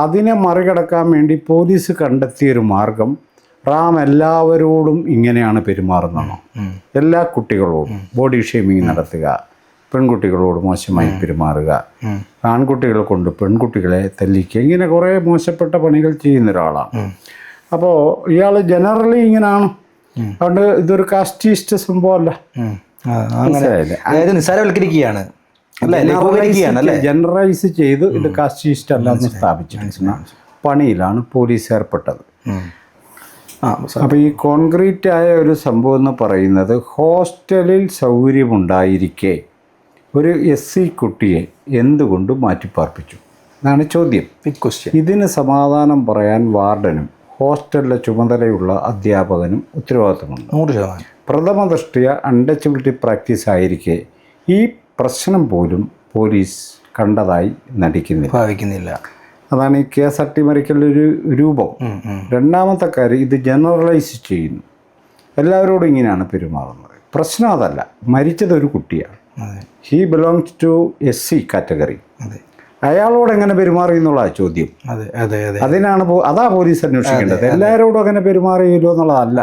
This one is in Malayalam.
അതിനെ മറികടക്കാൻ വേണ്ടി പോലീസ് കണ്ടെത്തിയൊരു മാർഗം റാം എല്ലാവരോടും ഇങ്ങനെയാണ് പെരുമാറുന്നതാണോ, എല്ലാ കുട്ടികളോടും ബോഡി ഷേമിങ് നടത്തുക, പെൺകുട്ടികളോട് മോശമായി പെരുമാറുക, ആൺകുട്ടികളെ കൊണ്ട് പെൺകുട്ടികളെ തല്ലിക്കുക, ഇങ്ങനെ കുറേ മോശപ്പെട്ട പണികൾ ചെയ്യുന്ന ഒരാളാണ്. അപ്പോൾ ഇയാൾ ജനറലി ഇങ്ങനെയാണ്. അതുകൊണ്ട് ഇതൊരു കാസ്റ്റീസ്റ്റ് സംഭവമല്ല. നിസ്സാരവൽക്കരിക്കുകയാണ്, ജനറലൈസ് ചെയ്ത് ഇത് കാസ്റ്റീസ്റ്റ് അല്ലാന്ന് സ്ഥാപിച്ചിരിക്കുന്ന പണിയിലാണ് പോലീസ് ഏർപ്പെട്ടത്. അപ്പോൾ ഈ കോൺക്രീറ്റ് ആയ ഒരു സംഭവം എന്ന് പറയുന്നത്, ഹോസ്റ്റലിൽ സൗകര്യമുണ്ടായിരിക്കെ ഒരു SC കുട്ടിയെ എന്തുകൊണ്ട് മാറ്റിപ്പാർപ്പിച്ചു എന്നാണ് ചോദ്യം. ഇതിന് സമാധാനം പറയാൻ വാർഡനും ഹോസ്റ്റലിലെ ചുമതലയുള്ള അധ്യാപകനും ഉത്തരവാദിത്തമുണ്ട്. 100%. പ്രഥമ ദൃഷ്ടിയ അൺടച്ചബിലിറ്റി പ്രാക്ടീസ് ആയിരിക്കെ ഈ പ്രശ്നം പോലും പോലീസ് കണ്ടതായി ഭാവിക്കുന്നില്ല. അതാണ് ഈ കേസ് അട്ടിമറിക്കലൊരു രൂപം. രണ്ടാമത്തെ കാര്യം, ഇത് ജനറലൈസ് ചെയ്യുന്നു, എല്ലാവരോടും ഇങ്ങനെയാണ് പെരുമാറുന്നത്. പ്രശ്നം അതല്ല, മരിച്ചത് ഒരു കുട്ടിയാണ്. He belongs to SC category. അയാളോട് എങ്ങനെ പെരുമാറി എന്നുള്ള ചോദ്യം. അതാ പോലീസ് അന്വേഷിക്കേണ്ടത്. എല്ലാവരോടും അങ്ങനെ പെരുമാറിയല്ലോ എന്നുള്ളതല്ല.